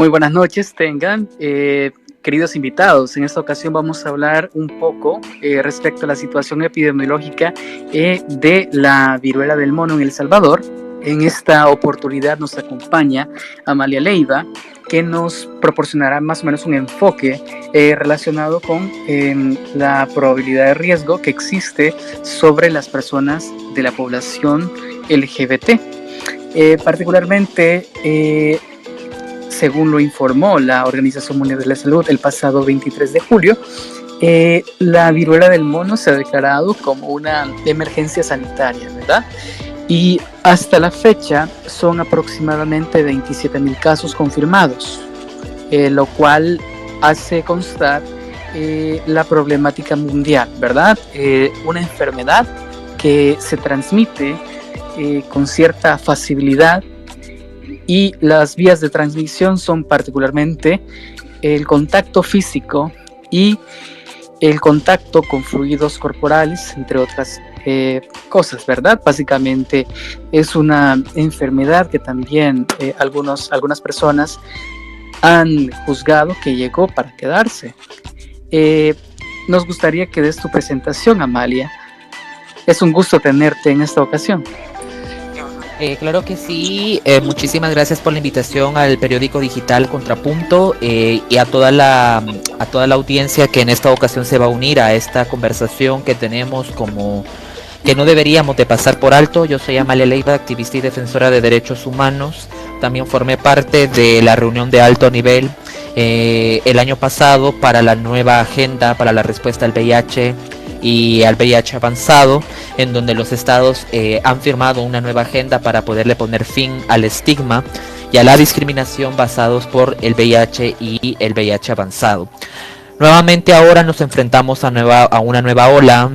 Muy buenas noches tengan, queridos invitados. En esta ocasión vamos a hablar un poco respecto a la situación epidemiológica de la viruela del mono en El Salvador. En esta oportunidad nos acompaña Amalia Leiva, que nos proporcionará más o menos un enfoque relacionado con la probabilidad de riesgo que existe sobre las personas de la población LGBT. Particularmente, según lo informó la Organización Mundial de la Salud el pasado 23 de julio, la viruela del mono se ha declarado como una emergencia sanitaria, ¿verdad? Y hasta la fecha son aproximadamente 27,000 casos confirmados, lo cual hace constar la problemática mundial, ¿verdad? Una enfermedad que se transmite con cierta facilidad, y las vías de transmisión son particularmente el contacto físico y el contacto con fluidos corporales, entre otras cosas, ¿verdad? Básicamente es una enfermedad que también algunas personas han juzgado que llegó para quedarse. Nos gustaría que des tu presentación, Amalia. Es un gusto tenerte en esta ocasión. Claro que sí, muchísimas gracias por la invitación al periódico digital Contrapunto y a toda la audiencia que en esta ocasión se va a unir a esta conversación que tenemos como que no deberíamos de pasar por alto. Yo soy Amalia Leiva, activista y defensora de derechos humanos. También formé parte de la reunión de alto nivel el año pasado para la nueva agenda para la respuesta al VIH y al VIH avanzado, en donde los estados han firmado una nueva agenda para poderle poner fin al estigma y a la discriminación basados por el VIH y el VIH avanzado. Nuevamente ahora nos enfrentamos a una nueva ola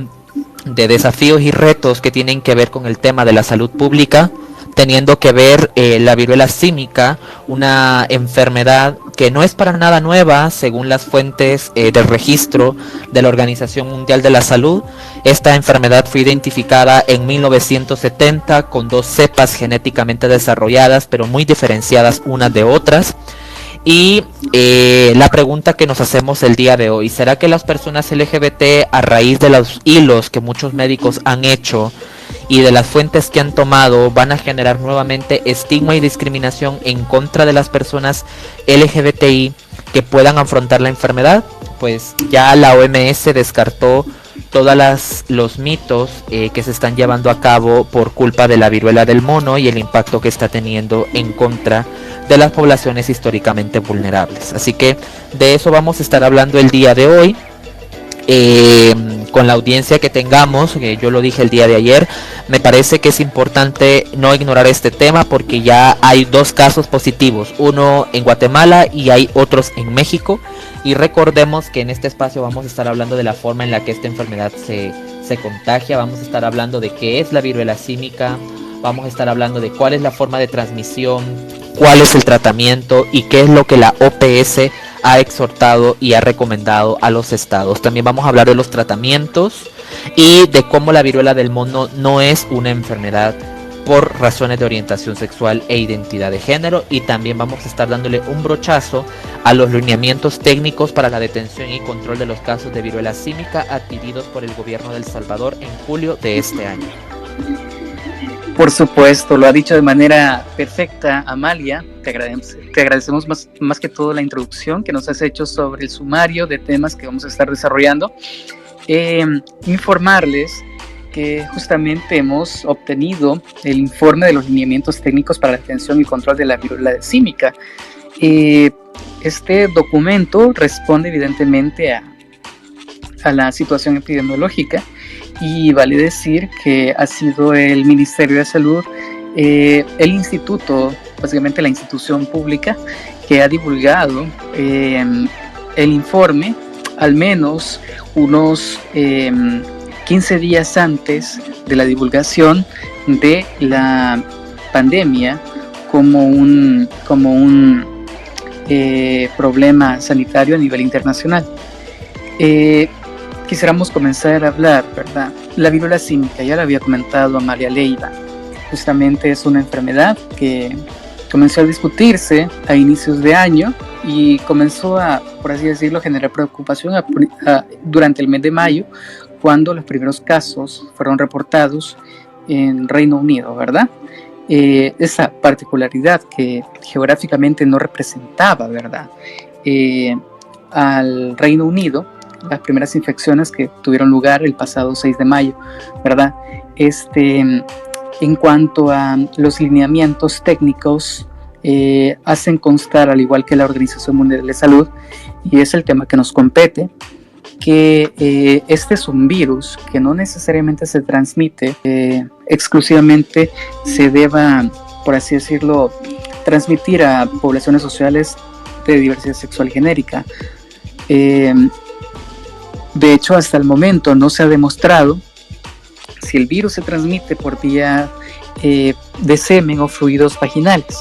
de desafíos y retos que tienen que ver con el tema de la salud pública, teniendo que ver la viruela símica, una enfermedad que no es para nada nueva según las fuentes del registro de la Organización Mundial de la Salud. Esta enfermedad fue identificada en 1970 con 2 cepas genéticamente desarrolladas, pero muy diferenciadas unas de otras. Y la pregunta que nos hacemos el día de hoy, ¿será que las personas LGBT, a raíz de los hilos que muchos médicos han hecho y de las fuentes que han tomado, van a generar nuevamente estigma y discriminación en contra de las personas LGBTI que puedan afrontar la enfermedad? Pues ya la OMS descartó todos los mitos que se están llevando a cabo por culpa de la viruela del mono y el impacto que está teniendo en contra de las poblaciones históricamente vulnerables. Así que de eso vamos a estar hablando el día de hoy. Con la audiencia que tengamos, yo lo dije el día de ayer, me parece que es importante no ignorar este tema porque ya hay 2 casos positivos, uno en Guatemala y hay otros en México, y recordemos que en este espacio vamos a estar hablando de la forma en la que esta enfermedad se contagia, vamos a estar hablando de qué es la viruela símica, vamos a estar hablando de cuál es la forma de transmisión, cuál es el tratamiento y qué es lo que la OPS ha exhortado y ha recomendado a los estados. También vamos a hablar de los tratamientos y de cómo la viruela del mono no es una enfermedad por razones de orientación sexual e identidad de género, y también vamos a estar dándole un brochazo a los lineamientos técnicos para la detención y control de los casos de viruela símica adquiridos por el gobierno de El Salvador en julio de este año. Por supuesto, lo ha dicho de manera perfecta Amalia. Te agradecemos más que todo la introducción que nos has hecho sobre el sumario de temas que vamos a estar desarrollando. Informarles que justamente hemos obtenido el informe de los lineamientos técnicos para la detención y control de la viruela símica. Este documento responde evidentemente a la situación epidemiológica, y vale decir que ha sido el Ministerio de Salud, el instituto, básicamente la institución pública, que ha divulgado el informe al menos unos 15 días antes de la divulgación de la pandemia como un problema sanitario a nivel internacional. Quisiéramos comenzar a hablar, ¿verdad? La viruela símica, ya la había comentado Amalia Leiva, justamente es una enfermedad que comenzó a discutirse a inicios de año y comenzó a, por así decirlo, generar preocupación durante el mes de mayo, cuando los primeros casos fueron reportados en Reino Unido, ¿verdad? Esa particularidad que geográficamente no representaba, ¿verdad? Al Reino Unido, las primeras infecciones que tuvieron lugar el pasado 6 de mayo, ¿verdad? En cuanto a los lineamientos técnicos, hacen constar, al igual que la Organización Mundial de la Salud, y es el tema que nos compete, que este es un virus que no necesariamente se transmite exclusivamente, se deba, por así decirlo, transmitir a poblaciones sociales de diversidad sexual genérica. De hecho, hasta el momento no se ha demostrado si el virus se transmite por vía de semen o fluidos vaginales.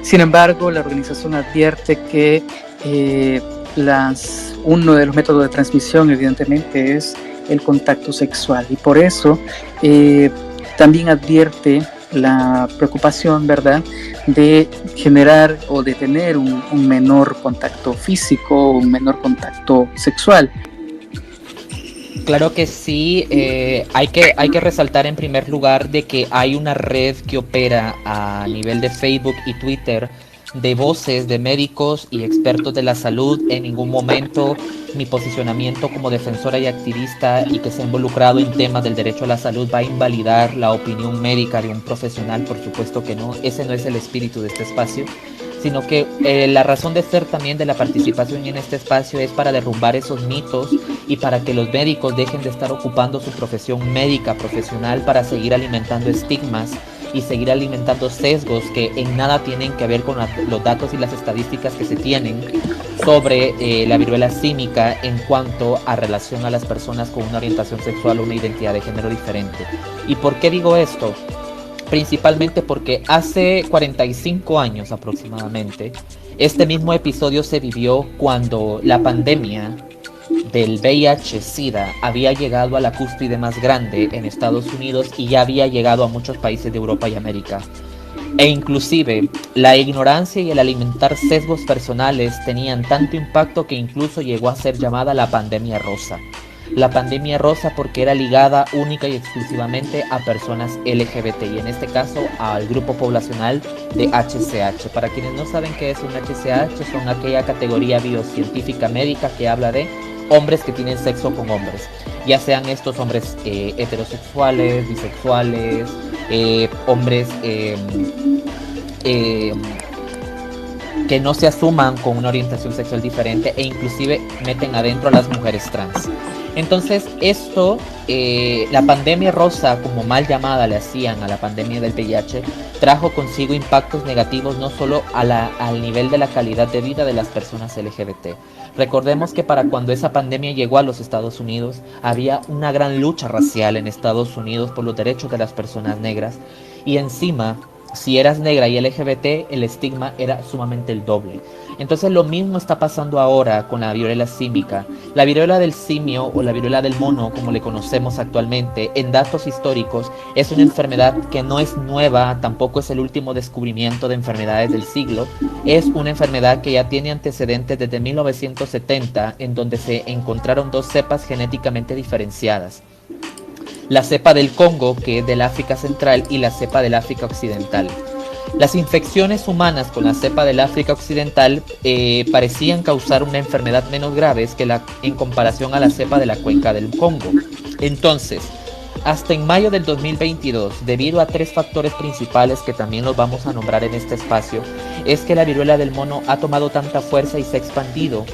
Sin embargo, la organización advierte que uno de los métodos de transmisión evidentemente es el contacto sexual, y por eso también advierte la preocupación, ¿verdad?, de generar o de tener un menor contacto físico, un menor contacto sexual. Claro que sí, hay que resaltar en primer lugar de que hay una red que opera a nivel de Facebook y Twitter de voces de médicos y expertos de la salud. En ningún momento mi posicionamiento como defensora y activista y que se ha involucrado en temas del derecho a la salud va a invalidar la opinión médica de un profesional, por supuesto que no, ese no es el espíritu de este espacio, sino que la razón de ser también de la participación en este espacio es para derrumbar esos mitos y para que los médicos dejen de estar ocupando su profesión médica profesional para seguir alimentando estigmas y seguir alimentando sesgos que en nada tienen que ver con los datos y las estadísticas que se tienen sobre la viruela símica en cuanto a relación a las personas con una orientación sexual o una identidad de género diferente. ¿Y por qué digo esto? Principalmente porque hace 45 años aproximadamente, este mismo episodio se vivió cuando la pandemia del VIH-Sida había llegado a la cúspide más grande en Estados Unidos y ya había llegado a muchos países de Europa y América. E inclusive la ignorancia y el alimentar sesgos personales tenían tanto impacto que incluso llegó a ser llamada la pandemia rosa. La pandemia rosa porque era ligada única y exclusivamente a personas LGBT y en este caso al grupo poblacional de HCH. Para quienes no saben qué es un HCH, son aquella categoría biocientífica médica que habla de hombres que tienen sexo con hombres, ya sean estos hombres heterosexuales, bisexuales, hombres que no se asuman con una orientación sexual diferente e inclusive meten adentro a las mujeres trans. Entonces esto, la pandemia rosa, como mal llamada le hacían a la pandemia del VIH, trajo consigo impactos negativos no solo al nivel de la calidad de vida de las personas LGBT. Recordemos que para cuando esa pandemia llegó a los Estados Unidos, había una gran lucha racial en Estados Unidos por los derechos de las personas negras y encima, si eras negra y LGBT, el estigma era sumamente el doble. Entonces lo mismo está pasando ahora con la viruela símica. La viruela del simio o la viruela del mono, como le conocemos actualmente, en datos históricos, es una enfermedad que no es nueva, tampoco es el último descubrimiento de enfermedades del siglo. Es una enfermedad que ya tiene antecedentes desde 1970, en donde se encontraron dos cepas genéticamente diferenciadas. La cepa del Congo, que es del África Central, y la cepa del África Occidental. Las infecciones humanas con la cepa del África Occidental parecían causar una enfermedad menos grave en comparación a la cepa de la cuenca del Congo. Entonces, hasta en mayo del 2022, debido a tres factores principales que también los vamos a nombrar en este espacio, es que la viruela del mono ha tomado tanta fuerza y se ha expandido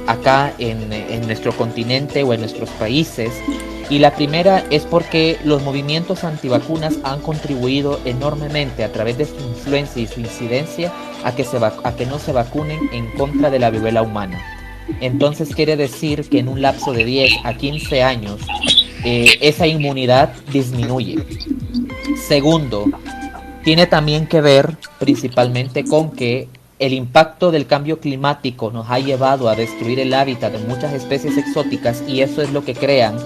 acá en nuestro continente o en nuestros países. Y la primera es porque los movimientos antivacunas han contribuido enormemente a través de su influencia y su incidencia a que no se vacunen en contra de la viruela humana. Entonces quiere decir que en un lapso de 10 a 15 años esa inmunidad disminuye. Segundo, tiene también que ver principalmente con que el impacto del cambio climático nos ha llevado a destruir el hábitat de muchas especies exóticas y eso es lo que crean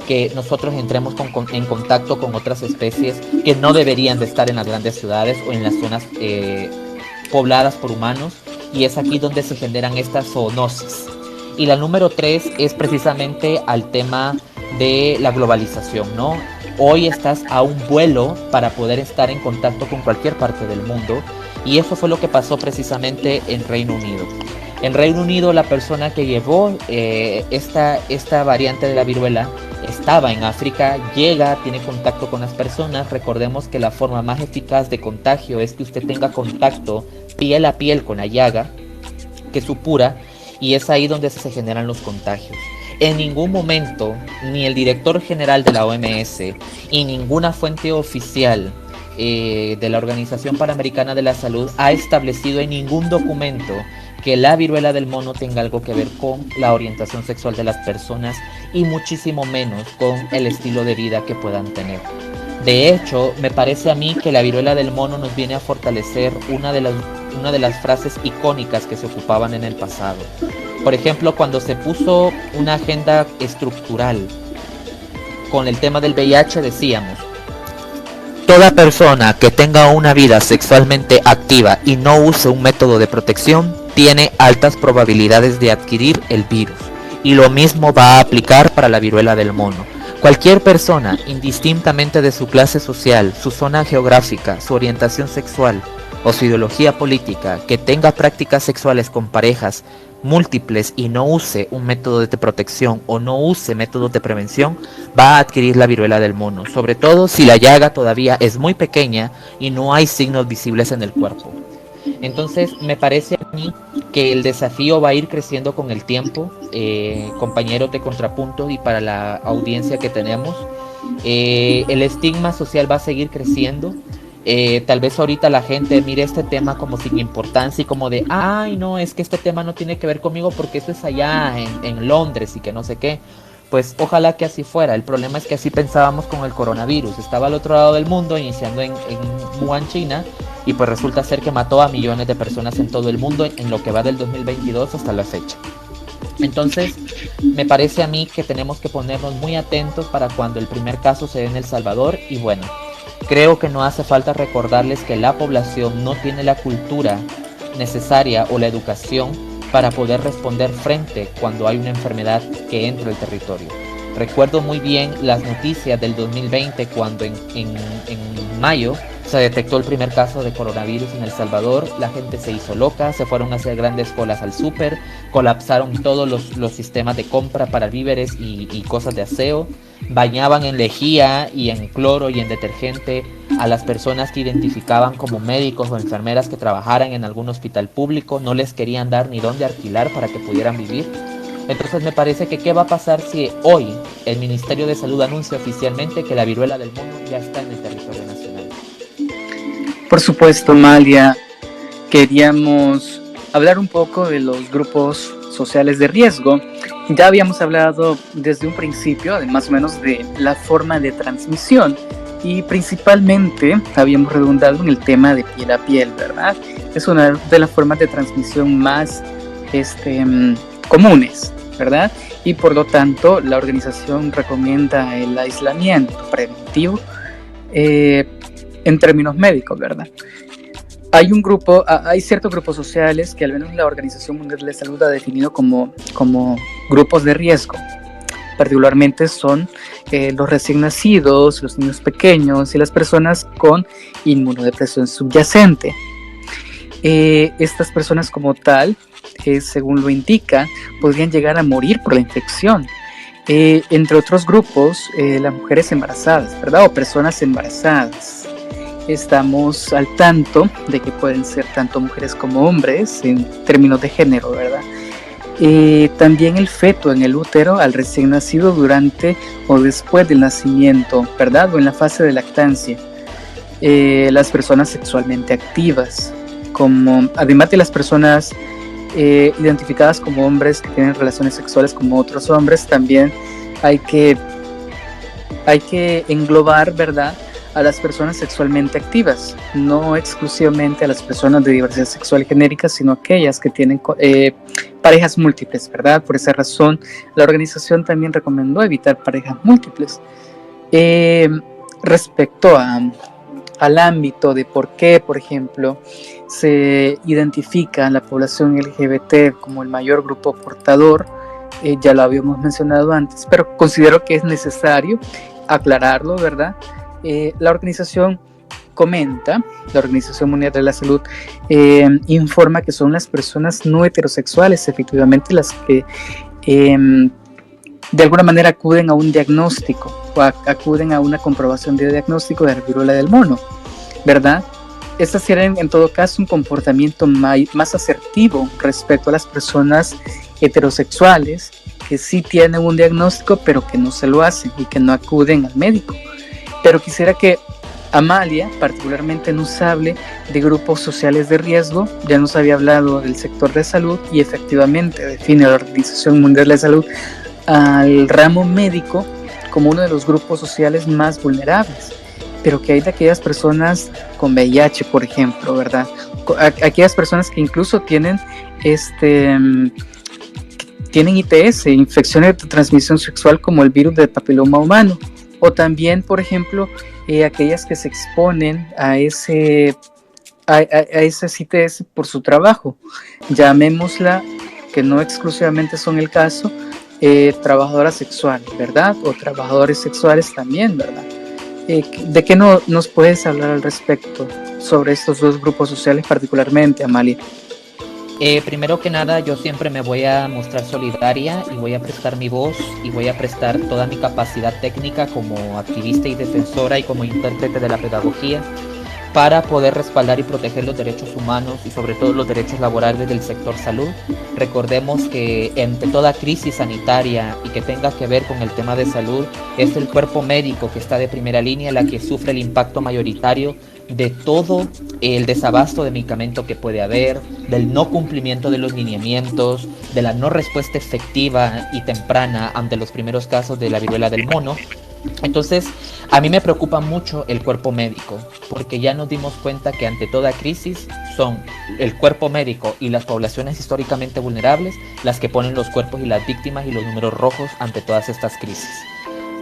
que nosotros entremos en contacto con otras especies que no deberían de estar en las grandes ciudades o en las zonas pobladas por humanos, y es aquí donde se generan estas zoonosis. Y la número 3 es precisamente al tema de la globalización, ¿no? Hoy estás a un vuelo para poder estar en contacto con cualquier parte del mundo, y eso fue lo que pasó precisamente en Reino Unido. En Reino Unido, la persona que llevó esta variante de la viruela estaba en África, llega, tiene contacto con las personas. Recordemos que la forma más eficaz de contagio es que usted tenga contacto piel a piel con la llaga, que supura, y es ahí donde se generan los contagios. En ningún momento, ni el director general de la OMS y ninguna fuente oficial de la Organización Panamericana de la Salud ha establecido en ningún documento que la viruela del mono tenga algo que ver con la orientación sexual de las personas, y muchísimo menos con el estilo de vida que puedan tener. De hecho, me parece a mí que la viruela del mono nos viene a fortalecer una de las frases icónicas que se ocupaban en el pasado. Por ejemplo, cuando se puso una agenda estructural con el tema del VIH, decíamos: toda persona que tenga una vida sexualmente activa y no use un método de protección tiene altas probabilidades de adquirir el virus. Y lo mismo va a aplicar para la viruela del mono. Cualquier persona, indistintamente de su clase social, su zona geográfica, su orientación sexual o su ideología política, que tenga prácticas sexuales con parejas múltiples y no use un método de protección o no use métodos de prevención, va a adquirir la viruela del mono, sobre todo si la llaga todavía es muy pequeña y no hay signos visibles en el cuerpo. Entonces me parece a mí que el desafío va a ir creciendo con el tiempo, compañeros de Contrapunto, y para la audiencia que tenemos, el estigma social va a seguir creciendo. Tal vez ahorita la gente mire este tema como sin importancia y como de, ay no, es que este tema no tiene que ver conmigo porque eso es allá en Londres y que no sé qué. Pues ojalá que así fuera. El problema es que así pensábamos con el coronavirus. Estaba al otro lado del mundo, iniciando en Wuhan, China, y pues resulta ser que mató a millones de personas en todo el mundo en lo que va del 2022 hasta la fecha. Entonces, me parece a mí que tenemos que ponernos muy atentos para cuando el primer caso se dé en El Salvador. Y bueno, creo que no hace falta recordarles que la población no tiene la cultura necesaria o la educación para poder responder frente cuando hay una enfermedad que entra al territorio. Recuerdo muy bien las noticias del 2020 cuando en mayo se detectó el primer caso de coronavirus en El Salvador. La gente se hizo loca, se fueron a hacer grandes colas al súper, colapsaron todos los sistemas de compra para víveres y cosas de aseo, bañaban en lejía y en cloro y en detergente a las personas que identificaban como médicos o enfermeras que trabajaran en algún hospital público, no les querían dar ni dónde alquilar para que pudieran vivir. Entonces me parece que ¿qué va a pasar si hoy el Ministerio de Salud anuncia oficialmente que la viruela del mono ya está en el territorio nacional? Por supuesto, Malia, queríamos hablar un poco de los grupos sociales de riesgo. Ya habíamos hablado desde un principio, más o menos, de la forma de transmisión, y principalmente habíamos redundado en el tema de piel a piel, ¿verdad? Es una de las formas de transmisión más comunes, ¿verdad? Y por lo tanto, la organización recomienda el aislamiento preventivo en términos médicos, ¿verdad? Hay ciertos grupos sociales que al menos la Organización Mundial de la Salud ha definido como grupos de riesgo. Particularmente son los recién nacidos, los niños pequeños y las personas con inmunodepresión subyacente. Estas personas como tal, según lo indica, podrían llegar a morir por la infección. Entre otros grupos, las mujeres embarazadas, ¿verdad? O personas embarazadas. Estamos al tanto de que pueden ser tanto mujeres como hombres en términos de género, ¿verdad? También el feto en el útero al recién nacido durante o después del nacimiento, ¿verdad? O en la fase de lactancia. Las personas sexualmente activas, además de las personas identificadas como hombres que tienen relaciones sexuales como otros hombres, también hay que englobar, ¿verdad?, a las personas sexualmente activas, no exclusivamente a las personas de diversidad sexual genérica, sino aquellas que tienen parejas múltiples, ¿verdad? Por esa razón, la organización también recomendó evitar parejas múltiples. Respecto al ámbito de por qué, por ejemplo, se identifica a la población LGBT como el mayor grupo portador, ya lo habíamos mencionado antes, pero considero que es necesario aclararlo, ¿verdad? La organización comenta, la Organización Mundial de la Salud informa que son las personas no heterosexuales efectivamente las que de alguna manera acuden a un diagnóstico o acuden a una comprobación de diagnóstico de la viruela del mono, ¿verdad? Estas tienen en todo caso un comportamiento más asertivo respecto a las personas heterosexuales que sí tienen un diagnóstico pero que no se lo hacen y que no acuden al médico. Pero quisiera que Amalia particularmente nos hable de grupos sociales de riesgo. Ya nos había hablado del sector de salud y efectivamente define la Organización Mundial de la Salud al ramo médico como uno de los grupos sociales más vulnerables. Pero que hay de aquellas personas con VIH, por ejemplo, ¿verdad? Aquellas personas que incluso tienen ITS, infecciones de transmisión sexual como el virus del papiloma humano, o también, por ejemplo, aquellas que se exponen a ese ITS por su trabajo, llamémosla, que no exclusivamente son el caso, trabajadoras sexuales, ¿verdad? O trabajadores sexuales también, ¿verdad? ¿De qué nos puedes hablar al respecto sobre estos dos grupos sociales particularmente, Amalia? Primero que nada, yo siempre me voy a mostrar solidaria y voy a prestar mi voz y voy a prestar toda mi capacidad técnica como activista y defensora y como intérprete de la pedagogía para poder respaldar y proteger los derechos humanos y sobre todo los derechos laborales del sector salud. Recordemos que ante toda crisis sanitaria y que tenga que ver con el tema de salud, es el cuerpo médico que está de primera línea la que sufre el impacto mayoritario de todo el desabasto de medicamento que puede haber, del no cumplimiento de los lineamientos, de la no respuesta efectiva y temprana ante los primeros casos de la viruela del mono. Entonces, a mí me preocupa mucho el cuerpo médico, porque ya nos dimos cuenta que ante toda crisis son el cuerpo médico y las poblaciones históricamente vulnerables las que ponen los cuerpos y las víctimas y los números rojos ante todas estas crisis.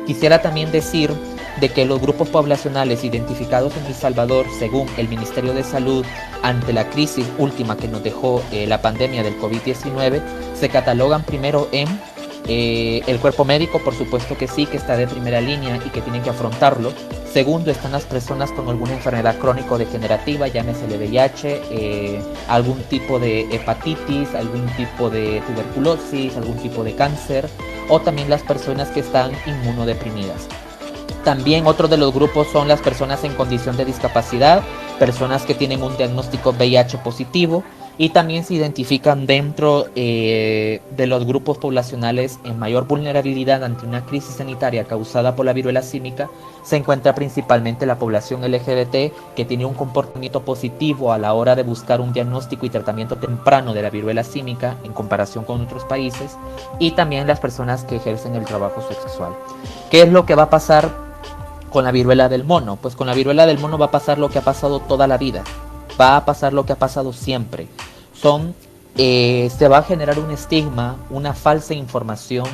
Quisiera también decir de que los grupos poblacionales identificados en El Salvador, según el Ministerio de Salud, ante la crisis última que nos dejó la pandemia del COVID-19, se catalogan primero en el cuerpo médico, por supuesto que sí, que está de primera línea y que tienen que afrontarlo. Segundo, están las personas con alguna enfermedad crónico-degenerativa, llámese el VIH, algún tipo de hepatitis, algún tipo de tuberculosis, algún tipo de cáncer, o también las personas que están inmunodeprimidas. También otro de los grupos son las personas en condición de discapacidad, personas que tienen un diagnóstico VIH positivo, y también se identifican dentro de los grupos poblacionales en mayor vulnerabilidad ante una crisis sanitaria causada por la viruela símica. Se encuentra principalmente la población LGBT, que tiene un comportamiento positivo a la hora de buscar un diagnóstico y tratamiento temprano de la viruela símica en comparación con otros países, y también las personas que ejercen el trabajo sexual. ¿Qué es lo que va a pasar con la viruela del mono? Pues con la viruela del mono va a pasar lo que ha pasado toda la vida, va a pasar lo que ha pasado siempre. Se va a generar un estigma, una falsa información,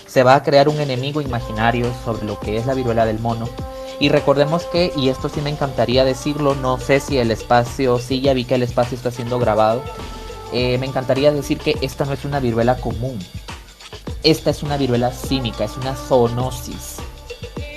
se va a crear un enemigo imaginario sobre lo que es la viruela del mono. Y recordemos que, y esto sí me encantaría decirlo, no sé si el espacio, sí ya vi que el espacio está siendo grabado, me encantaría decir que esta no es una viruela común, esta es una viruela símica, es una zoonosis.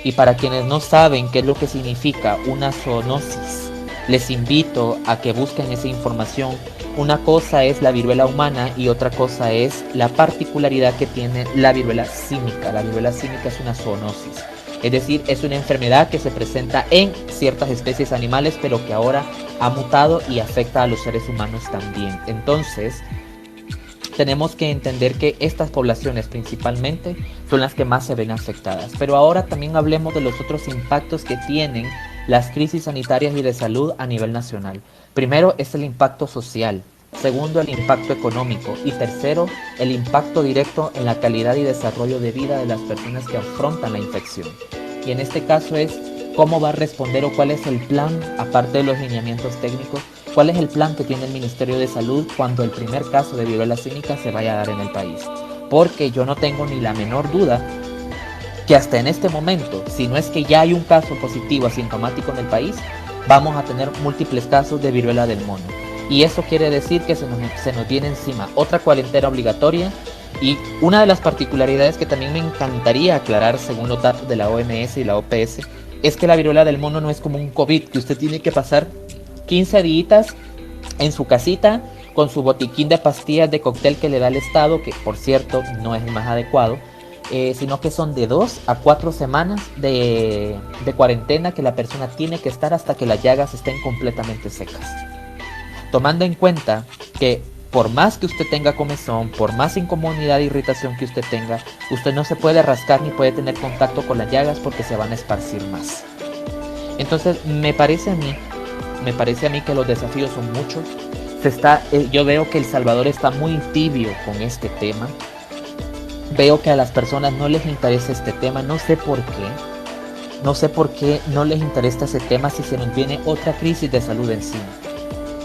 Y para quienes no saben qué es lo que significa una zoonosis, les invito a que busquen esa información. Una cosa es la viruela humana y otra cosa es la particularidad que tiene la viruela símica. La viruela símica es una zoonosis, es decir, es una enfermedad que se presenta en ciertas especies animales, pero que ahora ha mutado y afecta a los seres humanos también. Entonces, tenemos que entender que estas poblaciones principalmente son las que más se ven afectadas. Pero ahora también hablemos de los otros impactos que tienen las crisis sanitarias y de salud a nivel nacional. Primero es el impacto social, segundo el impacto económico y tercero el impacto directo en la calidad y desarrollo de vida de las personas que afrontan la infección. Y en este caso es cómo va a responder o cuál es el plan, aparte de los lineamientos técnicos, cuál es el plan que tiene el Ministerio de Salud cuando el primer caso de viruela símica se vaya a dar en el país. Porque yo no tengo ni la menor duda que hasta en este momento, si no es que ya hay un caso positivo asintomático en el país, vamos a tener múltiples casos de viruela del mono. Y eso quiere decir que se nos viene encima otra cuarentena obligatoria. Y una de las particularidades que también me encantaría aclarar, según los datos de la OMS y la OPS, es que la viruela del mono no es como un COVID, que usted tiene que pasar 15 días en su casita con su botiquín de pastillas de cóctel que le da el Estado, que por cierto no es el más adecuado, sino que son de 2 a 4 semanas de cuarentena que la persona tiene que estar hasta que las llagas estén completamente secas. Tomando en cuenta que por más que usted tenga comezón, por más incomodidad e irritación que usted tenga, usted no se puede rascar ni puede tener contacto con las llagas porque se van a esparcir más. Entonces me parece a mí que los desafíos son muchos. Yo veo que El Salvador está muy tibio con este tema. Veo que a las personas no les interesa este tema, no sé por qué no les interesa ese tema si se nos viene otra crisis de salud encima.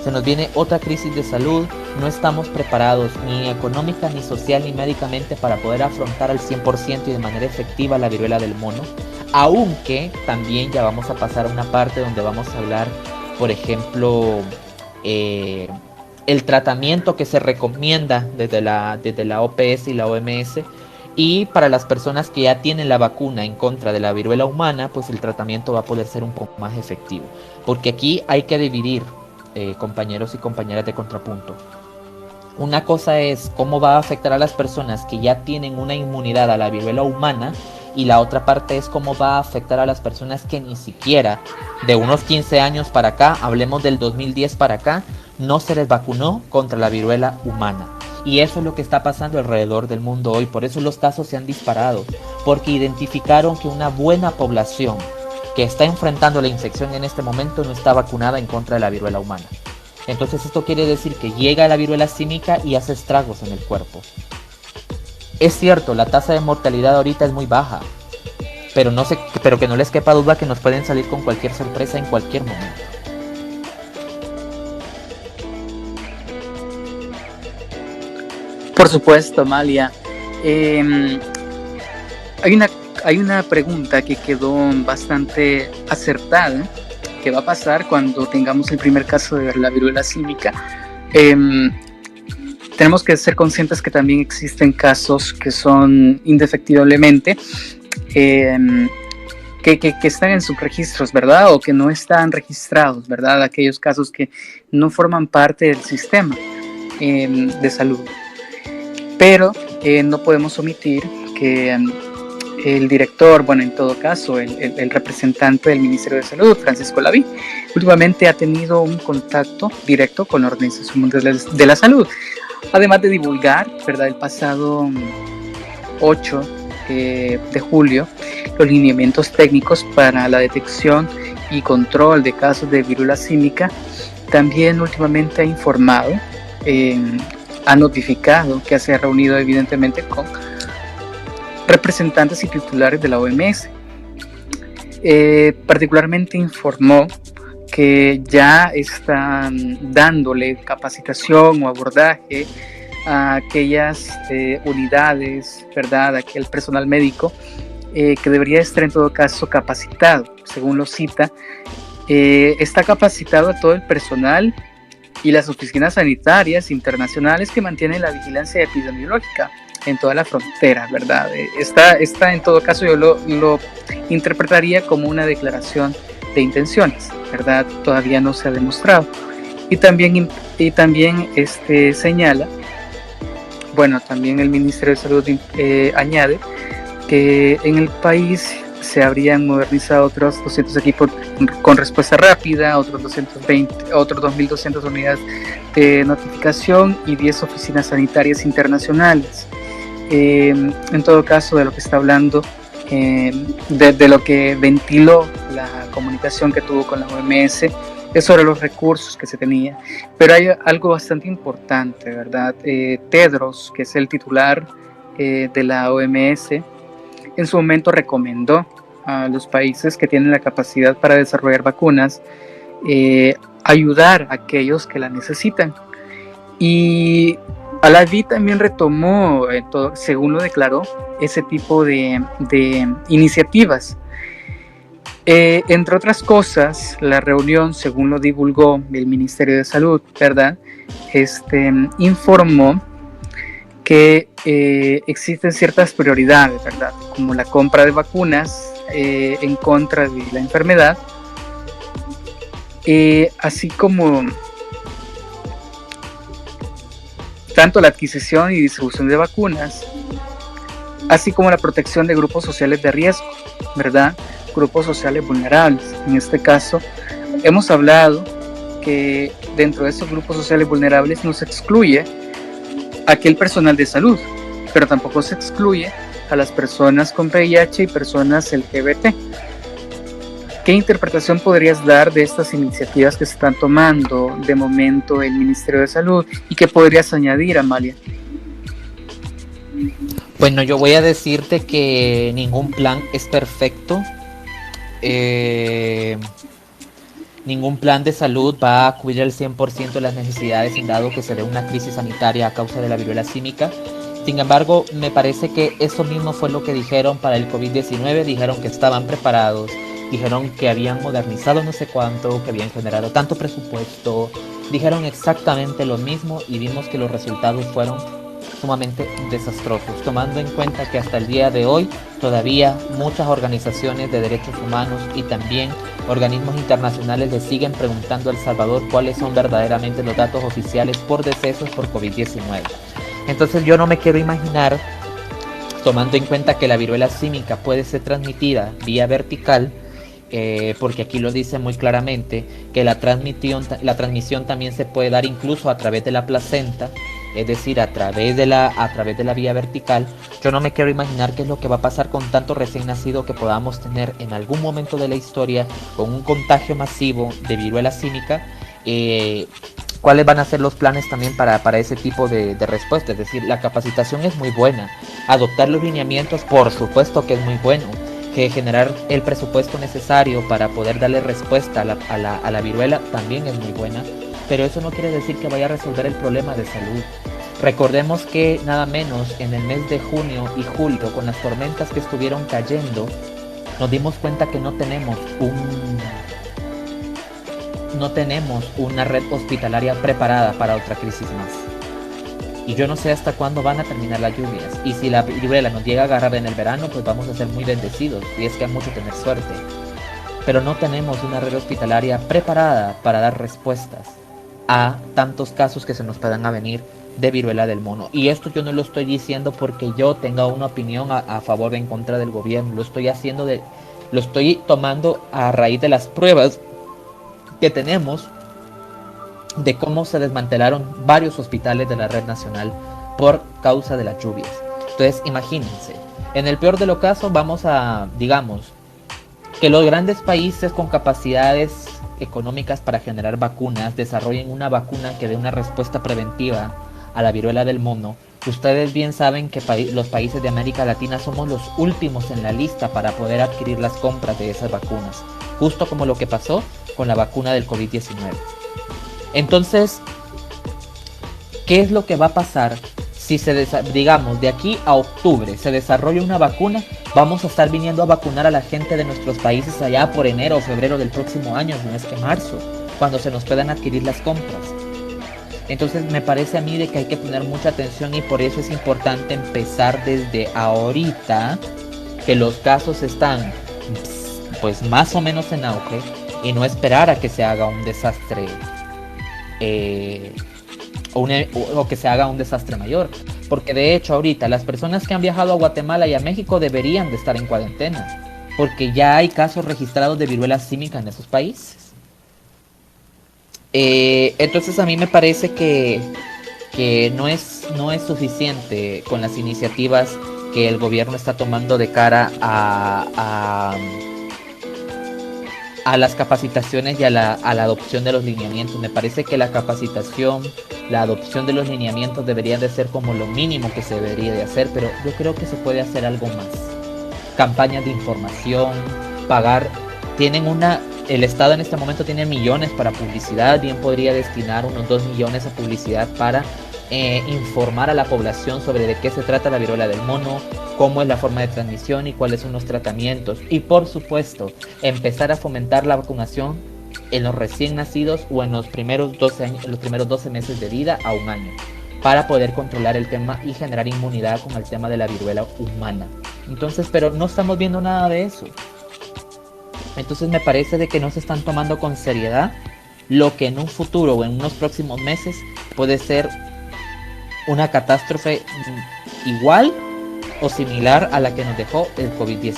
Se nos viene otra crisis de salud, no estamos preparados ni económica, ni social, ni médicamente para poder afrontar al 100% y de manera efectiva la viruela del mono, aunque también ya vamos a pasar a una parte donde vamos a hablar, por ejemplo, el tratamiento que se recomienda desde la OPS y la OMS, y para las personas que ya tienen la vacuna en contra de la viruela humana, pues el tratamiento va a poder ser un poco más efectivo, porque aquí hay que dividir, compañeros y compañeras de Contrapunto. Una cosa es cómo va a afectar a las personas que ya tienen una inmunidad a la viruela humana, y la otra parte es cómo va a afectar a las personas que ni siquiera de unos 15 años para acá, hablemos del 2010 para acá, no se les vacunó contra la viruela humana. Y eso es lo que está pasando alrededor del mundo hoy. Por eso los casos se han disparado, porque identificaron que una buena población que está enfrentando la infección en este momento no está vacunada en contra de la viruela humana. Entonces esto quiere decir que llega la viruela símica y hace estragos en el cuerpo. Es cierto, la tasa de mortalidad ahorita es muy baja, pero que no les quepa duda que nos pueden salir con cualquier sorpresa en cualquier momento. Por supuesto, Amalia. Hay una pregunta que quedó bastante acertada. ¿Qué va a pasar cuando tengamos el primer caso de la viruela símica? Tenemos que ser conscientes que también existen casos que son indefectiblemente que están en subregistros, ¿verdad? O que no están registrados, ¿verdad? Aquellos casos que no forman parte del sistema de salud. Pero no podemos omitir que el director, bueno, en todo caso, el representante del Ministerio de Salud, Francisco Lavie, últimamente ha tenido un contacto directo con la Organización Mundial de la Salud, además de divulgar, ¿verdad?, el pasado 8 de julio los lineamientos técnicos para la detección y control de casos de viruela símica. También últimamente ha informado, ha notificado que se ha reunido evidentemente con representantes y titulares de la OMS. Particularmente informó que ya están dándole capacitación o abordaje a aquellas unidades, ¿verdad?, aquel personal médico que debería estar en todo caso capacitado. Según lo cita, está capacitado a todo el personal y las oficinas sanitarias internacionales que mantienen la vigilancia epidemiológica en toda la frontera, ¿verdad? Está en todo caso, yo lo interpretaría como una declaración de intenciones, ¿verdad? Todavía no se ha demostrado. Y también señala, bueno, también el Ministerio de Salud añade que en el país se habrían modernizado otros 200 equipos con respuesta rápida, otros 2.200 unidades de notificación y 10 oficinas sanitarias internacionales. En todo caso, de lo que está hablando, de lo que ventiló la comunicación que tuvo con la OMS, es sobre los recursos que se tenía. Pero hay algo bastante importante, ¿verdad? Tedros, que es el titular de la OMS, en su momento recomendó a los países que tienen la capacidad para desarrollar vacunas, ayudar a aquellos que la necesitan. Y Al-Adbi también retomó, según lo declaró, ese tipo de iniciativas. Entre otras cosas, la reunión, según lo divulgó el Ministerio de Salud, ¿verdad? Informó que existen ciertas prioridades, ¿verdad? Como la compra de vacunas en contra de la enfermedad, así como tanto la adquisición y distribución de vacunas, así como la protección de grupos sociales de riesgo, ¿verdad? Grupos sociales vulnerables. En este caso, hemos hablado que dentro de esos grupos sociales vulnerables no se excluye aquel personal de salud, pero tampoco se excluye a las personas con VIH y personas LGBT. ¿Qué interpretación podrías dar de estas iniciativas que se están tomando de momento el Ministerio de Salud y qué podrías añadir, Amalia? Bueno, yo voy a decirte que ningún plan es perfecto. Ningún plan de salud va a cubrir el 100% de las necesidades en dado que se dé una crisis sanitaria a causa de la viruela símica. Sin embargo, me parece que eso mismo fue lo que dijeron para el COVID-19. Dijeron que estaban preparados, dijeron que habían modernizado no sé cuánto, que habían generado tanto presupuesto. Dijeron exactamente lo mismo y vimos que los resultados fueron sumamente desastrosos, tomando en cuenta que hasta el día de hoy todavía muchas organizaciones de derechos humanos y también organismos internacionales le siguen preguntando a El Salvador cuáles son verdaderamente los datos oficiales por decesos por COVID-19. Entonces yo no me quiero imaginar, tomando en cuenta que la viruela símica puede ser transmitida vía vertical, porque aquí lo dice muy claramente, que la transmisión también se puede dar incluso a través de la placenta, es decir, a través de la vía vertical. Yo no me quiero imaginar qué es lo que va a pasar con tanto recién nacido que podamos tener en algún momento de la historia con un contagio masivo de viruela símica. ¿Cuáles van a ser los planes también para ese tipo de respuesta? Es decir, la capacitación es muy buena, adoptar los lineamientos por supuesto que es muy bueno, que generar el presupuesto necesario para poder darle respuesta a la viruela también es muy buena, pero eso no quiere decir que vaya a resolver el problema de salud. Recordemos que nada menos en el mes de junio y julio, con las tormentas que estuvieron cayendo, nos dimos cuenta que no tenemos una red hospitalaria preparada para otra crisis más. Y yo no sé hasta cuándo van a terminar las lluvias. Y si la viruela nos llega a agarrar en el verano, pues vamos a ser muy bendecidos. Y es que hay mucho tener suerte. Pero no tenemos una red hospitalaria preparada para dar respuestas a tantos casos que se nos puedan venir de viruela del mono. Y esto yo no lo estoy diciendo porque yo tenga una opinión a favor o en contra del gobierno. Lo estoy tomando a raíz de las pruebas que tenemos de cómo se desmantelaron varios hospitales de la red nacional por causa de las lluvias. Entonces, imagínense, en el peor de los casos vamos a, digamos, que los grandes países con capacidades económicas para generar vacunas desarrollen una vacuna que dé una respuesta preventiva a la viruela del mono. Ustedes bien saben que los países de América Latina somos los últimos en la lista para poder adquirir las compras de esas vacunas, justo como lo que pasó con la vacuna del COVID-19. Entonces, ¿qué es lo que va a pasar si digamos, de aquí a octubre se desarrolla una vacuna? Vamos a estar viniendo a vacunar a la gente de nuestros países allá por enero o febrero del próximo año, no es que marzo, cuando se nos puedan adquirir las compras. Entonces me parece a mí de que hay que poner mucha atención y por eso es importante empezar desde ahorita, que los casos están pues más o menos en auge, y no esperar a que se haga un desastre o que se haga un desastre mayor, porque de hecho ahorita las personas que han viajado a Guatemala y a México deberían de estar en cuarentena, porque ya hay casos registrados de viruela símica en esos países. Entonces a mí me parece que no es suficiente con las iniciativas que el gobierno está tomando de cara a las capacitaciones y a la adopción de los lineamientos. Me parece que la capacitación, la adopción de los lineamientos deberían de ser como lo mínimo que se debería de hacer, pero yo creo que se puede hacer algo más. campañas de información, pagar, el Estado en este momento tiene millones para publicidad, bien podría destinar unos 2 millones a publicidad para informar a la población sobre de qué se trata la viruela del mono, cómo es la forma de transmisión y cuáles son los tratamientos. Y por supuesto, empezar a fomentar la vacunación en los recién nacidos o en los primeros 12 años, en los primeros 12 meses de vida a un año, para poder controlar el tema y generar inmunidad con el tema de la viruela humana. Entonces, pero no estamos viendo nada de eso. Entonces me parece de que no se están tomando con seriedad lo que en un futuro o en unos próximos meses puede ser una catástrofe igual o similar a la que nos dejó el COVID-19.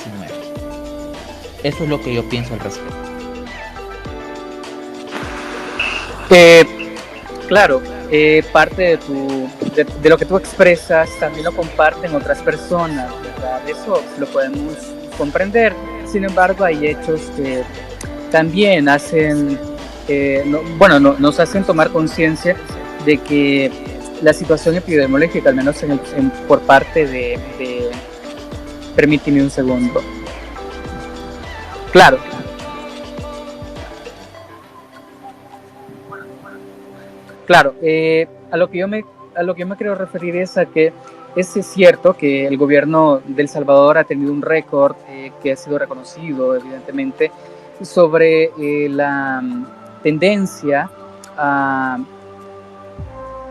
Eso es lo que yo pienso al respecto. Claro, parte de lo que tú expresas también lo comparten otras personas, ¿verdad? Eso lo podemos comprender. Sin embargo, hay hechos que también hacen, nos hacen tomar conciencia de que la situación epidemiológica, al menos por parte de... Permíteme un segundo. Claro. Claro, a lo que yo me quiero referir es a que es cierto que el gobierno de El Salvador ha tenido un récord que ha sido reconocido, evidentemente, sobre la tendencia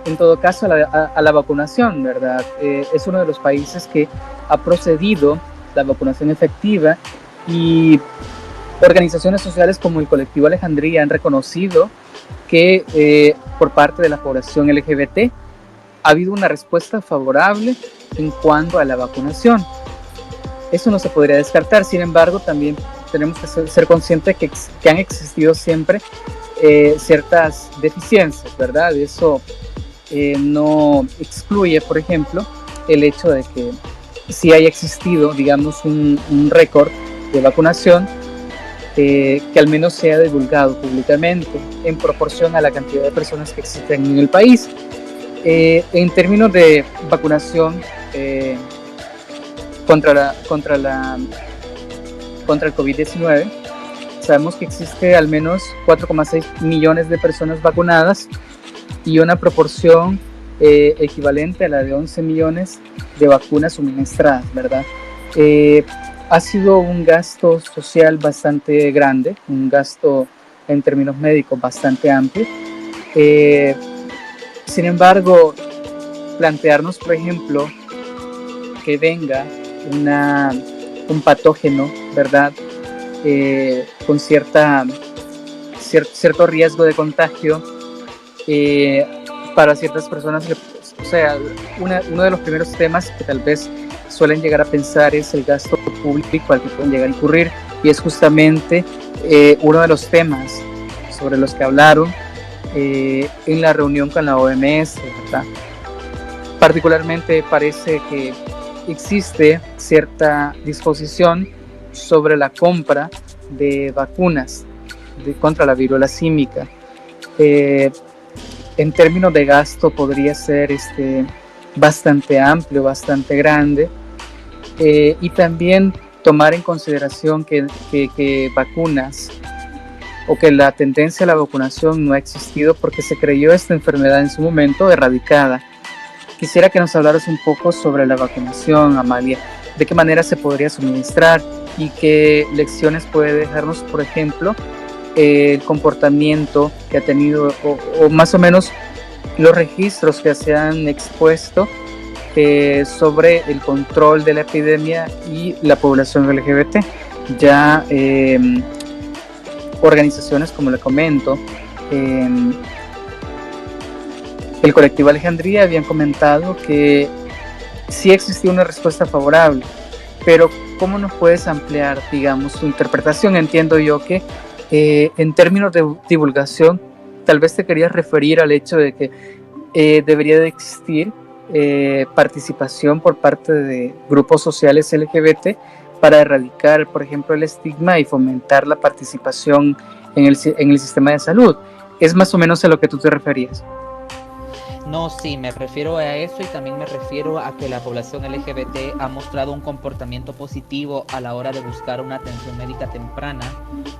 en todo caso, a la vacunación, ¿verdad? Es uno de los países que ha procedido la vacunación efectiva y organizaciones sociales como el Colectivo Alejandría han reconocido que por parte de la población LGBT ha habido una respuesta favorable en cuanto a la vacunación. Eso no se podría descartar. Sin embargo, también tenemos que ser conscientes que han existido siempre ciertas deficiencias, ¿verdad? Eso no excluye, por ejemplo, el hecho de que sí haya existido, digamos, un récord de vacunación que al menos sea divulgado públicamente en proporción a la cantidad de personas que existen en el país. En términos de vacunación contra el COVID-19, sabemos que existe al menos 4,6 millones de personas vacunadas y una proporción equivalente a la de 11 millones de vacunas suministradas, ¿verdad? Ha sido un gasto social bastante grande, un gasto en términos médicos bastante amplio. Sin embargo, plantearnos, por ejemplo, que venga un patógeno, ¿verdad? Con cierto riesgo de contagio para ciertas personas, o sea, uno de los primeros temas que tal vez suelen llegar a pensar es el gasto público al que pueden llegar a incurrir, y es justamente uno de los temas sobre los que hablaron en la reunión con la OMS, ¿verdad? Particularmente parece que existe cierta disposición sobre la compra de vacunas contra la viruela símica. En términos de gasto podría ser bastante amplio, bastante grande, y también tomar en consideración que vacunas o que la tendencia a la vacunación no ha existido porque se creyó esta enfermedad en su momento erradicada. Quisiera que nos hablaras un poco sobre la vacunación, Amalia, de qué manera se podría suministrar y qué lecciones puede dejarnos, por ejemplo, el comportamiento que ha tenido o más o menos los registros que se han expuesto sobre el control de la epidemia y la población LGBT. Ya organizaciones, como le comento, el Colectivo Alejandría habían comentado que sí existía una respuesta favorable, pero ¿cómo nos puedes ampliar, digamos, tu interpretación? Entiendo yo que en términos de divulgación, tal vez te querías referir al hecho de que debería de existir participación por parte de grupos sociales LGBT para erradicar, por ejemplo, el estigma y fomentar la participación en el sistema de salud. ¿Es más o menos a lo que tú te referías? No, sí, me refiero a eso y también me refiero a que la población LGBT ha mostrado un comportamiento positivo a la hora de buscar una atención médica temprana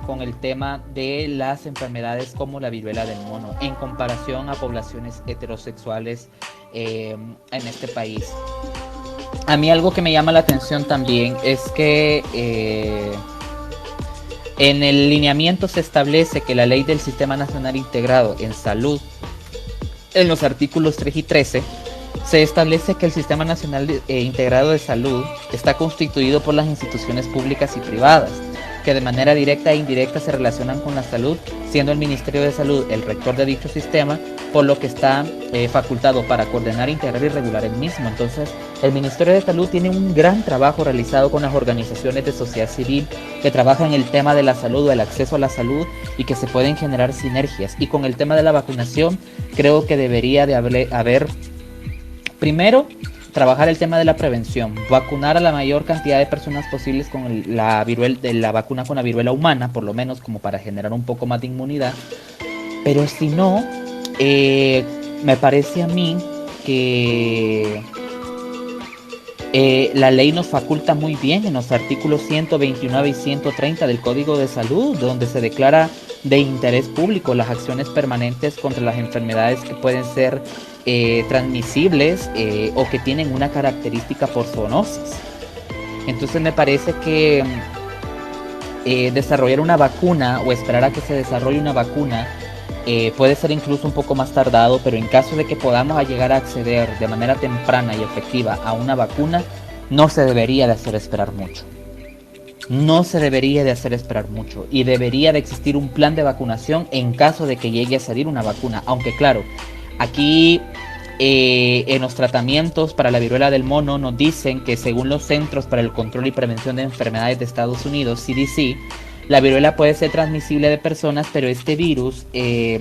con el tema de las enfermedades como la viruela del mono, en comparación a poblaciones heterosexuales en este país. A mí algo que me llama la atención también es que en el lineamiento se establece que la ley del Sistema Nacional Integrado en Salud, en los artículos 3 y 13, se establece que el Sistema Nacional Integrado de Salud está constituido por las instituciones públicas y privadas, que de manera directa e indirecta se relacionan con la salud, siendo el Ministerio de Salud el rector de dicho sistema, por lo que está facultado para coordinar, integrar y regular el mismo. Entonces, el Ministerio de Salud tiene un gran trabajo realizado con las organizaciones de sociedad civil que trabajan el tema de la salud o el acceso a la salud y que se pueden generar sinergias. Y con el tema de la vacunación, creo que debería de haber primero, trabajar el tema de la prevención, vacunar a la mayor cantidad de personas posibles con la vacuna con la viruela humana, por lo menos como para generar un poco más de inmunidad. Pero si no, me parece a mí que la ley nos faculta muy bien en los artículos 129 y 130 del Código de Salud, donde se declara de interés público las acciones permanentes contra las enfermedades que pueden ser transmisibles o que tienen una característica por zoonosis. Entonces me parece que desarrollar una vacuna o esperar a que se desarrolle una vacuna puede ser incluso un poco más tardado, pero en caso de que podamos llegar a acceder de manera temprana y efectiva a una vacuna, no se debería de hacer esperar mucho. No se debería de hacer esperar mucho y debería de existir un plan de vacunación en caso de que llegue a salir una vacuna. Aunque claro, aquí en los tratamientos para la viruela del mono nos dicen que según los Centros para el Control y Prevención de Enfermedades de Estados Unidos, CDC, la viruela puede ser transmisible de personas, pero este virus ya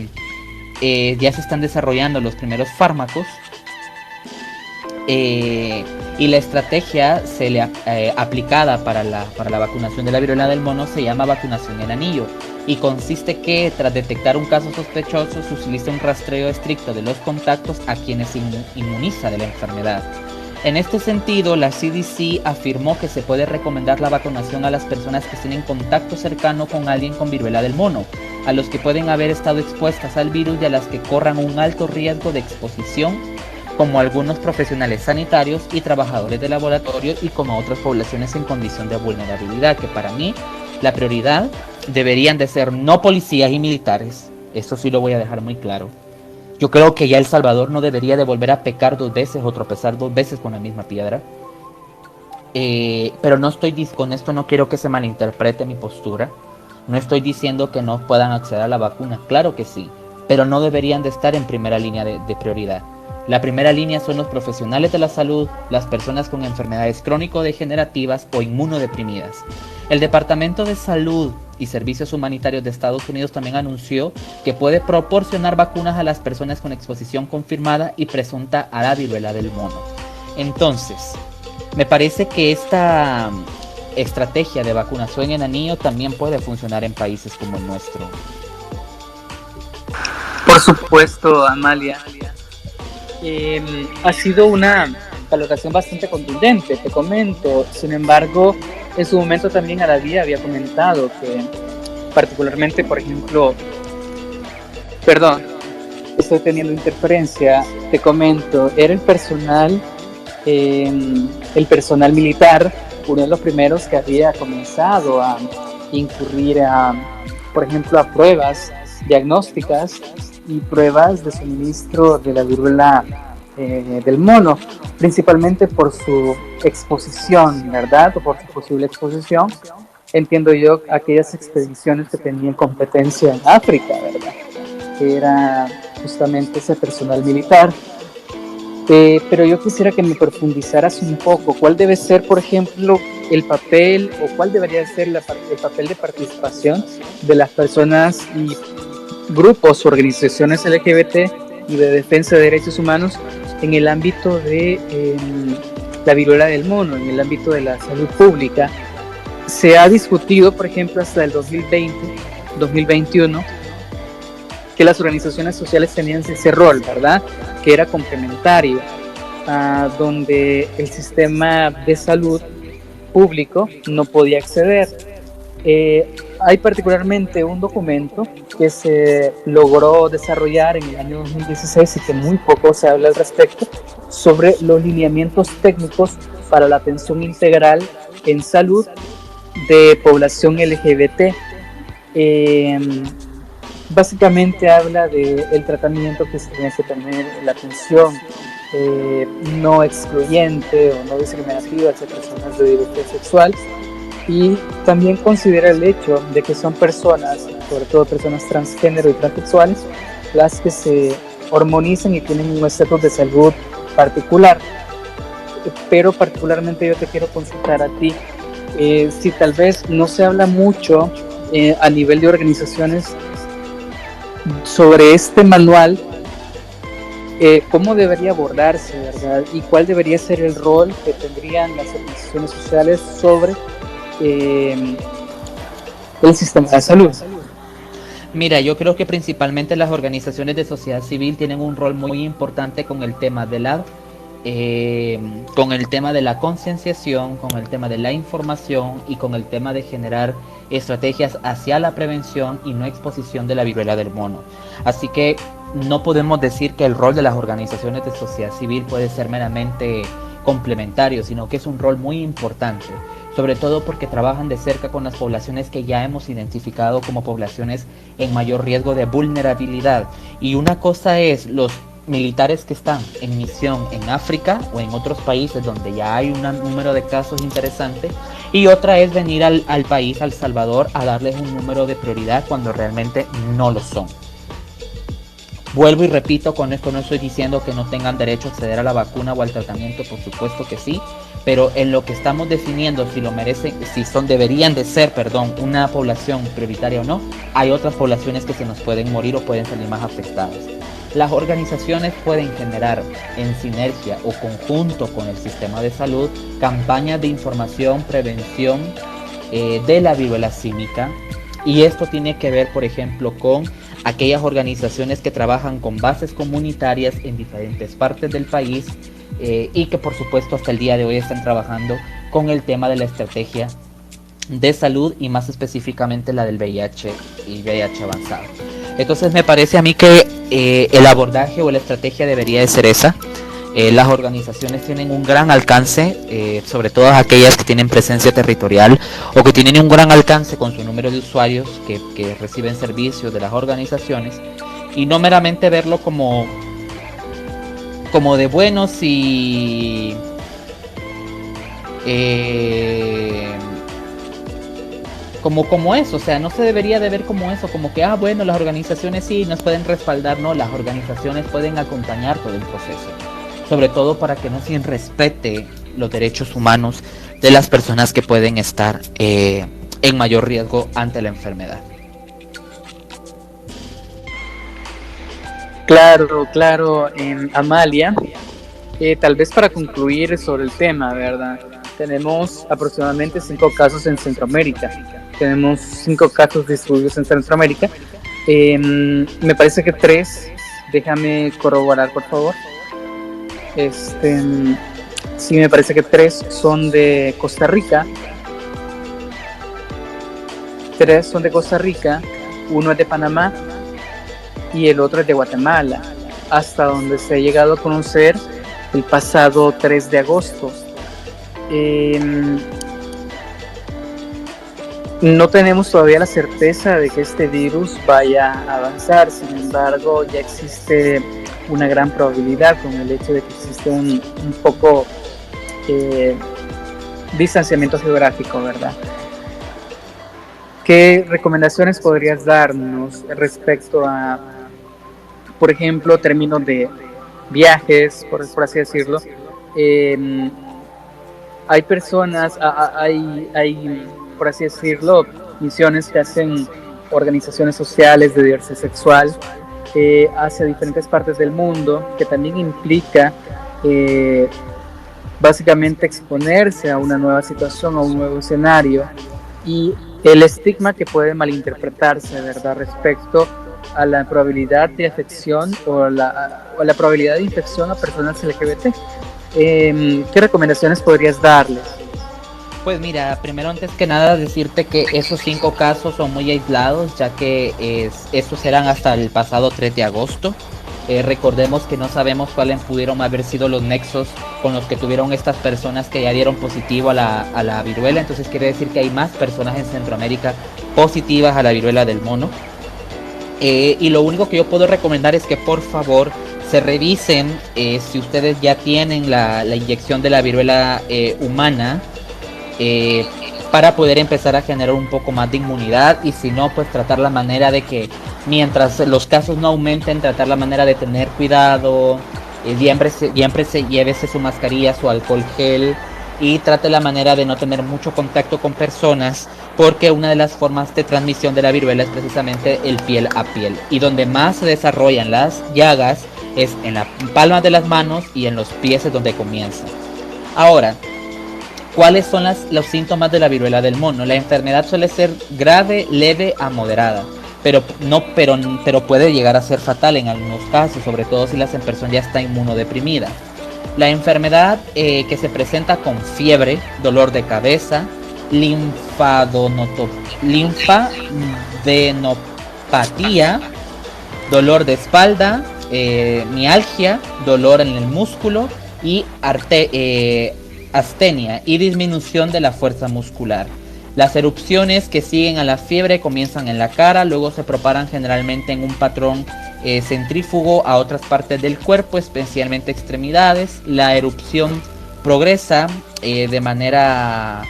se están desarrollando los primeros fármacos y la estrategia aplicada para la vacunación de la viruela del mono se llama vacunación en anillo y consiste que tras detectar un caso sospechoso se utiliza un rastreo estricto de los contactos a quienes se inmuniza de la enfermedad. En este sentido, la CDC afirmó que se puede recomendar la vacunación a las personas que tienen contacto cercano con alguien con viruela del mono, a los que pueden haber estado expuestas al virus y a las que corran un alto riesgo de exposición, como algunos profesionales sanitarios y trabajadores de laboratorio y como otras poblaciones en condición de vulnerabilidad, que para mí la prioridad deberían de ser no policías y militares. Eso sí lo voy a dejar muy claro. Yo creo que ya El Salvador no debería de volver a pecar 2 veces o tropezar 2 veces con la misma piedra. Pero no estoy con esto no quiero que se malinterprete mi postura. No estoy diciendo que no puedan acceder a la vacuna, claro que sí, pero no deberían de estar en primera línea de prioridad. La primera línea son los profesionales de la salud, las personas con enfermedades crónico-degenerativas o inmunodeprimidas. El Departamento de Salud y Servicios Humanitarios de Estados Unidos también anunció que puede proporcionar vacunas a las personas con exposición confirmada y presunta a la viruela del mono. Entonces, me parece que esta estrategia de vacunación en anillo también puede funcionar en países como el nuestro. Por supuesto, Amalia. Ha sido una valoración bastante contundente, te comento. Sin embargo, en su momento también Aradia había comentado que particularmente, por ejemplo, perdón, estoy teniendo interferencia, te comento, era el personal militar, uno de los primeros que había comenzado a incurrir por ejemplo, a pruebas diagnósticas y pruebas de suministro de la viruela del mono, principalmente por su exposición, ¿verdad? O por su posible exposición. Entiendo yo aquellas expediciones que tenían competencia en África, ¿verdad? Que era justamente ese personal militar. Pero yo quisiera que me profundizaras un poco. ¿Cuál debe ser, por ejemplo, el papel o cuál debería ser el papel de participación de las personas y grupos o organizaciones LGBT y de defensa de derechos humanos en el ámbito de la viruela del mono, en el ámbito de la salud pública? Se ha discutido, por ejemplo, hasta el 2020, 2021, que las organizaciones sociales tenían ese rol, ¿verdad? Que era complementario, donde el sistema de salud público no podía acceder. Hay particularmente un documento que se logró desarrollar en el año 2016 y que muy poco se habla al respecto, sobre los lineamientos técnicos para la atención integral en salud de población LGBT. Básicamente habla del tratamiento que se tiene que tener, la atención no excluyente o no discriminativa hacia personas de diversidad sexual, y también considera el hecho de que son personas, sobre todo personas transgénero y transexuales, las que se hormonizan y tienen un estatus de salud particular. Pero particularmente yo te quiero consultar a ti, si tal vez no se habla mucho a nivel de organizaciones sobre este manual, cómo debería abordarse, ¿verdad? Y cuál debería ser el rol que tendrían las organizaciones sociales sobre el sistema de salud. Mira, yo creo que principalmente las organizaciones de sociedad civil tienen un rol muy importante con el tema de la concienciación, con el tema de la información y con el tema de generar estrategias hacia la prevención y no exposición de la viruela del mono. Así que no podemos decir que el rol de las organizaciones de sociedad civil puede ser meramente complementario, sino que es un rol muy importante, sobre todo porque trabajan de cerca con las poblaciones que ya hemos identificado como poblaciones en mayor riesgo de vulnerabilidad. Y una cosa es los militares que están en misión en África o en otros países donde ya hay un número de casos interesante, y otra es venir al país, a El Salvador, a darles un número de prioridad cuando realmente no lo son. Vuelvo y repito, con esto no estoy diciendo que no tengan derecho a acceder a la vacuna o al tratamiento, por supuesto que sí, pero en lo que estamos definiendo si lo merecen, deberían de ser, una población prioritaria o no, hay otras poblaciones que se nos pueden morir o pueden salir más afectadas. Las organizaciones pueden generar en sinergia o conjunto con el sistema de salud campañas de información, prevención de la viruela símica, y esto tiene que ver, por ejemplo, con aquellas organizaciones que trabajan con bases comunitarias en diferentes partes del país y que por supuesto hasta el día de hoy están trabajando con el tema de la estrategia de salud y más específicamente la del VIH y VIH avanzado. Entonces me parece a mí que el abordaje o la estrategia debería de ser esa. Las organizaciones tienen un gran alcance, sobre todo aquellas que tienen presencia territorial o que tienen un gran alcance con su número de usuarios que reciben servicios de las organizaciones, y no meramente verlo como de buenos y como eso, o sea, no se debería de ver como eso, como que bueno, las organizaciones sí nos pueden respaldar. No, las organizaciones pueden acompañar todo el proceso, sobre todo para que no se respete los derechos humanos de las personas que pueden estar en mayor riesgo ante la enfermedad. Claro, Amalia, tal vez para concluir sobre el tema, ¿verdad? Tenemos aproximadamente 5 casos en Centroamérica, tenemos 5 casos distribuidos en Centroamérica, me parece que 3, déjame corroborar por favor, sí, me parece que 3 son de Costa Rica, 3 son de Costa Rica, 1 es de Panamá y el otro es de Guatemala, hasta donde se ha llegado a conocer el pasado 3 de agosto. No tenemos todavía la certeza de que este virus vaya a avanzar, sin embargo ya existe una gran probabilidad con el hecho de que existe un poco distanciamiento geográfico, ¿verdad? ¿Qué recomendaciones podrías darnos respecto a, por ejemplo, términos de viajes, por así decirlo? Hay personas, hay, por así decirlo, misiones que hacen organizaciones sociales de diversidad sexual hacia diferentes partes del mundo, que también implica básicamente exponerse a una nueva situación, a un nuevo escenario, y el estigma que puede malinterpretarse, ¿verdad?, respecto a la probabilidad de afección o la probabilidad de infección a personas LGBT. ¿Qué recomendaciones podrías darles? Pues mira, primero antes que nada decirte que esos 5 casos son muy aislados, ya que estos eran hasta el pasado 3 de agosto. Recordemos que no sabemos cuáles pudieron haber sido los nexos con los que tuvieron estas personas que ya dieron positivo a la viruela. Entonces quiere decir que hay más personas en Centroamérica positivas a la viruela del mono. Y lo único que yo puedo recomendar es que por favor se revisen si ustedes ya tienen la inyección de la viruela humana, para poder empezar a generar un poco más de inmunidad, y si no, pues tratar la manera de que mientras los casos no aumenten, tratar la manera de tener cuidado, siempre llévese su mascarilla, su alcohol gel, y trate la manera de no tener mucho contacto con personas, porque una de las formas de transmisión de la viruela es precisamente el piel a piel, y donde más se desarrollan las llagas es en las palmas de las manos y en los pies, es donde comienza. Ahora, ¿cuáles son los síntomas de la viruela del mono? La enfermedad suele ser grave, leve a moderada, pero puede llegar a ser fatal en algunos casos, sobre todo si la persona ya está inmunodeprimida. La enfermedad que se presenta con fiebre, dolor de cabeza, linfadenopatía, dolor de espalda, mialgia, dolor en el músculo y astenia y disminución de la fuerza muscular. Las erupciones que siguen a la fiebre comienzan en la cara, luego se propagan generalmente en un patrón centrífugo a otras partes del cuerpo, especialmente extremidades. La erupción progresa de manera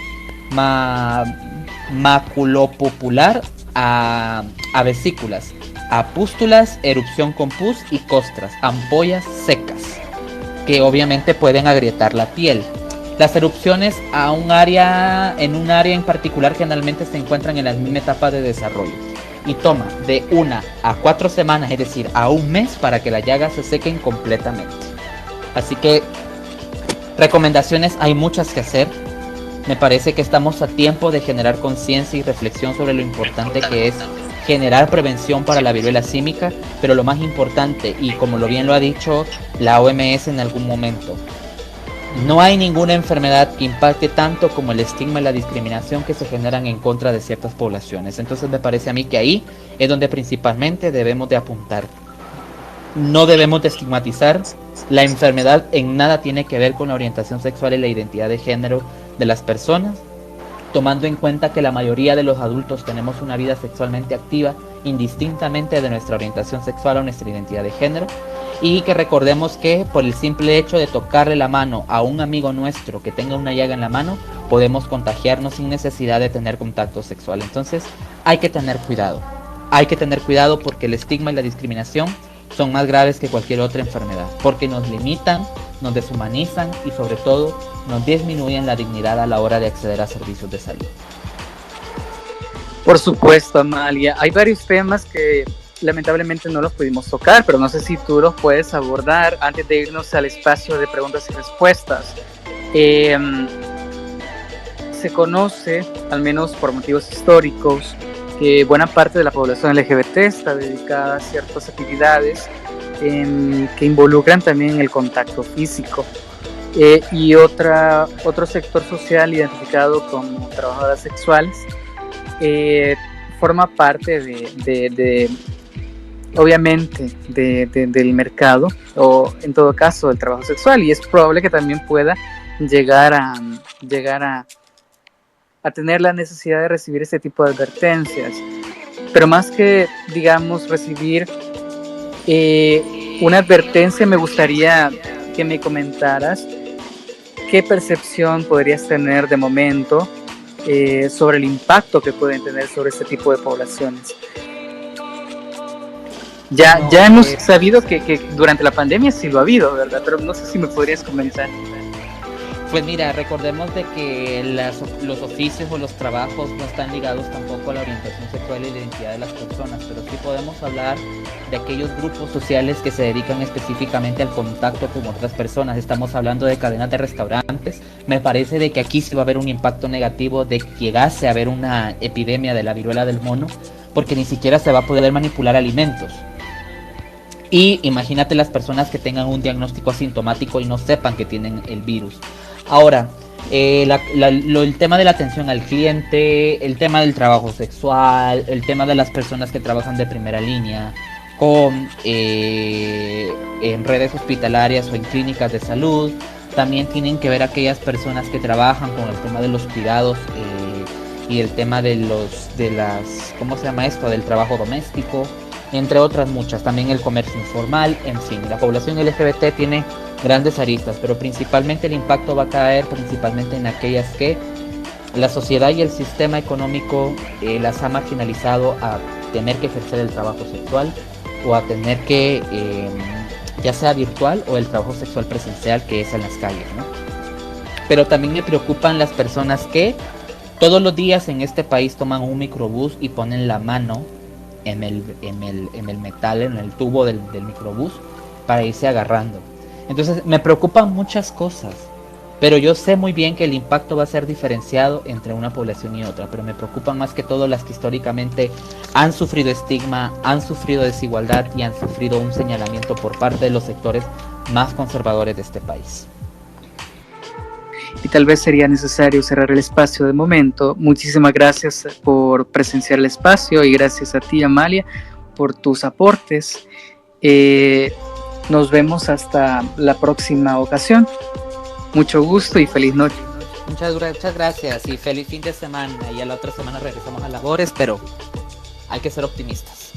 maculopopular a vesículas, a pústulas, erupción con pus y costras, ampollas secas, que obviamente pueden agrietar la piel. Las erupciones en un área en particular generalmente se encuentran en la misma etapa de desarrollo y toma de 1 a 4 semanas, es decir, a un mes, para que las llagas se sequen completamente. Así que recomendaciones hay muchas que hacer. Me parece que estamos a tiempo de generar conciencia y reflexión sobre lo importante que es generar prevención para la viruela símica, pero lo más importante, y como bien lo ha dicho la OMS en algún momento, no hay ninguna enfermedad que impacte tanto como el estigma y la discriminación que se generan en contra de ciertas poblaciones. Entonces me parece a mí que ahí es donde principalmente debemos de apuntar. No debemos de estigmatizar. La enfermedad en nada tiene que ver con la orientación sexual y la identidad de género de las personas, tomando en cuenta que la mayoría de los adultos tenemos una vida sexualmente activa indistintamente de nuestra orientación sexual o nuestra identidad de género. Y que recordemos que por el simple hecho de tocarle la mano a un amigo nuestro que tenga una llaga en la mano, podemos contagiarnos sin necesidad de tener contacto sexual. Entonces hay que tener cuidado. Hay que tener cuidado porque el estigma y la discriminación son más graves que cualquier otra enfermedad, porque nos limitan, nos deshumanizan y sobre todo nos disminuyen la dignidad a la hora de acceder a servicios de salud. Por supuesto, Amalia. Hay varios temas que lamentablemente no los pudimos tocar, pero no sé si tú los puedes abordar antes de irnos al espacio de preguntas y respuestas. Se conoce, al menos por motivos históricos, que buena parte de la población LGBT está dedicada a ciertas actividades que involucran también el contacto físico. Y otro sector social identificado como trabajadoras sexuales forma parte obviamente del mercado, o en todo caso del trabajo sexual, y es probable que también pueda llegar a tener la necesidad de recibir este tipo de advertencias. Pero más que, digamos, recibir una advertencia, me gustaría que me comentaras qué percepción podrías tener de momento sobre el impacto que pueden tener sobre este tipo de poblaciones. Ya hemos sabido que durante la pandemia sí lo ha habido, ¿verdad? Pero no sé si me podrías comentar. Pues mira, recordemos de que los oficios o los trabajos no están ligados tampoco a la orientación sexual y la identidad de las personas, pero sí podemos hablar de aquellos grupos sociales que se dedican específicamente al contacto con otras personas. Estamos hablando de cadenas de restaurantes. Me parece de que aquí sí va a haber un impacto negativo de que llegase a haber una epidemia de la viruela del mono, porque ni siquiera se va a poder manipular alimentos. Y imagínate las personas que tengan un diagnóstico asintomático y no sepan que tienen el virus. Ahora, el tema de la atención al cliente, el tema del trabajo sexual, el tema de las personas que trabajan de primera línea en redes hospitalarias o en clínicas de salud, también tienen que ver aquellas personas que trabajan con el tema de los cuidados y el tema ¿cómo se llama esto? Del trabajo doméstico, entre otras muchas, también el comercio informal, en fin, la población LGBT tiene grandes aristas, pero principalmente el impacto va a caer principalmente en aquellas que la sociedad y el sistema económico las ha marginalizado a tener que ejercer el trabajo sexual o a tener que, ya sea virtual o el trabajo sexual presencial, que es en las calles, ¿no? Pero también me preocupan las personas que todos los días en este país toman un microbús y ponen la mano en el metal, en el tubo del microbús para irse agarrando. Entonces me preocupan muchas cosas, pero yo sé muy bien que el impacto va a ser diferenciado entre una población y otra, pero me preocupan más que todo las que históricamente han sufrido estigma, han sufrido desigualdad y han sufrido un señalamiento por parte de los sectores más conservadores de este país. Y tal vez sería necesario cerrar el espacio de momento. Muchísimas gracias por presenciar el espacio y gracias a ti, Amalia, por tus aportes. Nos vemos hasta la próxima ocasión. Mucho gusto y feliz noche. Muchas gracias y feliz fin de semana. Y a la otra semana regresamos a labores, pero hay que ser optimistas.